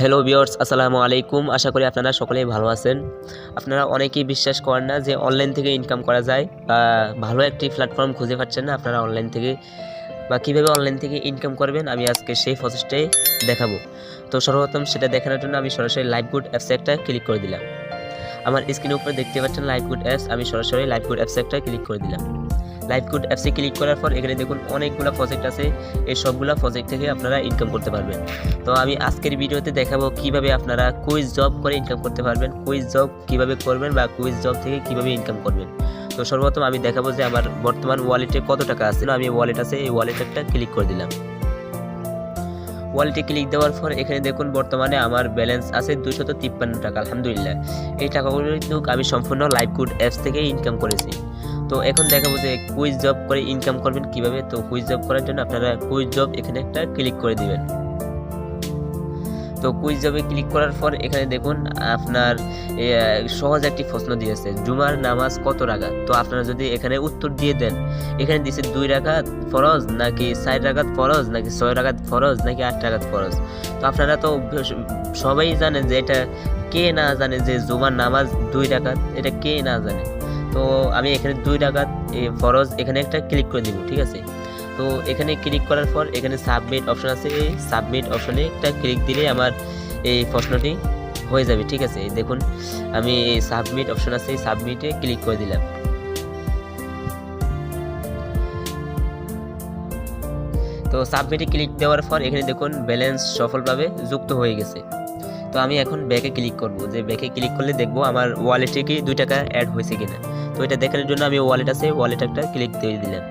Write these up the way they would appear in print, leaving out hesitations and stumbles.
Hello viewers, আসসালামু আলাইকুম। আশা করি আপনারা সকলেই ভালো আছেন। আপনারা অনেকেই বিশ্বাস করেন না যে অনলাইন থেকে ইনকাম করা যায় বা ভালো একটি প্ল্যাটফর্ম খুঁজে পাচ্ছেন না আপনারা অনলাইন থেকে বা কীভাবে অনলাইন থেকে ইনকাম করবেন, আমি আজকে সেই প্রসেসটাই দেখাবো। তো সর্বপ্রথম সেটা দেখানোর জন্য আমি সরাসরি লাইভগুড অ্যাপসে একটা ক্লিক করে দিলাম। আমার স্ক্রিনের উপরে দেখতে পাচ্ছেন লাইভগুড অ্যাপস, আমি সরাসরি লাইভগুড অ্যাপসে একটা ক্লিক করে দিলাম। লাইভগুড অ্যাপসে ক্লিক করার পর এখানে দেখুন অনেকগুলো প্রজেক্ট আছে, এই সবগুলো প্রজেক্ট থেকে আপনারা ইনকাম করতে পারবেন। তো আমি আজকের ভিডিওতে দেখাবো কিভাবে আপনারা কুইজ জব করে ইনকাম করতে পারবেন, কুইজ জব কিভাবে করবেন বা কুইজ জব থেকে কিভাবে ইনকাম করবেন। তো সর্বপ্রথম আমি দেখাবো যে আমার বর্তমান ওয়ালেটে কত টাকা আছে। আমি ওয়ালেট আছে, এই ওয়ালেটে একটা ক্লিক করে দিলাম। ওয়ালেটে ক্লিক দেওয়ার পর এখানে দেখুন বর্তমানে আমার ব্যালেন্স আছে 253 টাকা। আলহামদুলিল্লাহ, এই টাকাগুলো কিন্তু আমি সম্পূর্ণ লাইভগুড অ্যাপস থেকে ইনকাম করেছি। তো এখন দেখাবো যে কুইজ জব করে ইনকাম করবেন কিভাবে। তো কুইজ জব করার জন্য আপনারা কুইজ জব এখানে একটা ক্লিক করে দিবেন। তো কুইজ জবে ক্লিক করার পর এখানে দেখুন আপনার সহজ একটি প্রশ্ন দিয়েছে, জুমার নামাজ কত রাকাত। তো আপনারা যদি এখানে উত্তর দিয়ে দেন, এখানে দিয়েছে 2 রাকাত ফরজ নাকি 4 রাকাত ফরজ নাকি 6 রাকাত ফরজ নাকি 8 রাকাত ফরজ। তো আপনারা তো সবাই জানেন যে এটা, কে না জানে যে জুমার নামাজ 2 রাকাত, এটা কে না জানে। তো আমি এখানে 2 রাকাত ফরজ এখানে একটা ক্লিক করে দিব, ঠিক আছে। তো এখানে ক্লিক করার পর এখানে সাবমিট অপশন আছে, এই সাবমিট অপশনে একটা ক্লিক দিলে আমার এই প্রশ্নটি হয়ে যাবে, ঠিক আছে। দেখুন আমি এই সাবমিট অপশন আছে, এই সাবমিটে ক্লিক করে দিলাম। তো সাবমিটে ক্লিক দেওয়ার পর এখানে দেখুন ব্যালেন্স সফলভাবে যুক্ত হয়ে গেছে। তো আমি এখন ব্যাকে ক্লিক করব, যে ব্যাকে ক্লিক করলে দেখবো আমার ওয়ালেটে কি 2 টাকা অ্যাড হয়েছে কিনা। তো এটা দেখানোর জন্য আমি ওয়ালেট আছে, ওয়ালেট একটা ক্লিক দিয়ে দিলাম।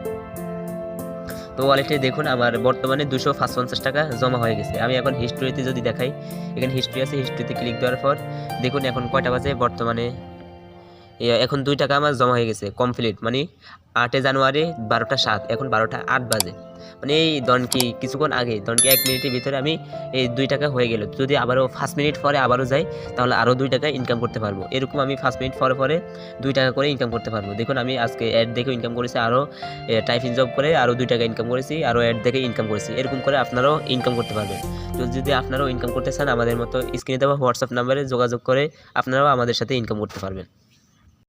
তো ওয়ালেটে দেখুন আমার বর্তমানে 255 টাকা জমা হয়ে গেছে। আমি এখন হিস্ট্রিতে যদি দেখাই, এখানে হিস্ট্রি আছে, হিস্ট্রিতে ক্লিক দেওয়ার পর দেখুন এখন কয়টা বাজে, বর্তমানে এখন 2 টাকা আমার জমা হয়ে গেছে কমপ্লিট। মানে 8 জানুয়ারি 12টা 7, এখন 12টা 8 বাজে। মানে এই ধরুন কি কিছুক্ষণ আগে, ধরুন কি 1 মিনিটের ভিতরে আমি এই 2 টাকা হয়ে গেল। যদি আবারও 5 মিনিট পরে আবারও যাই, তাহলে আরও 2 টাকা ইনকাম করতে পারবো। এরকম আমি 5 মিনিট পরে পরে 2 টাকা করে ইনকাম করতে পারবো। দেখুন আমি আজকে অ্যাড দেখে ইনকাম করেছি, আরও টাইপিং জব করে আরও 2 টাকা ইনকাম করেছি, আরও অ্যাড দেখে ইনকাম করেছি। এরকম করে আপনারাও ইনকাম করতে পারবেন। তো যদি আপনারাও ইনকাম করতে চান, আমাদের মতো স্ক্রিনে দেওয়া হোয়াটসঅ্যাপ নাম্বারে যোগাযোগ করে আপনারাও আমাদের সাথে ইনকাম করতে পারবেন।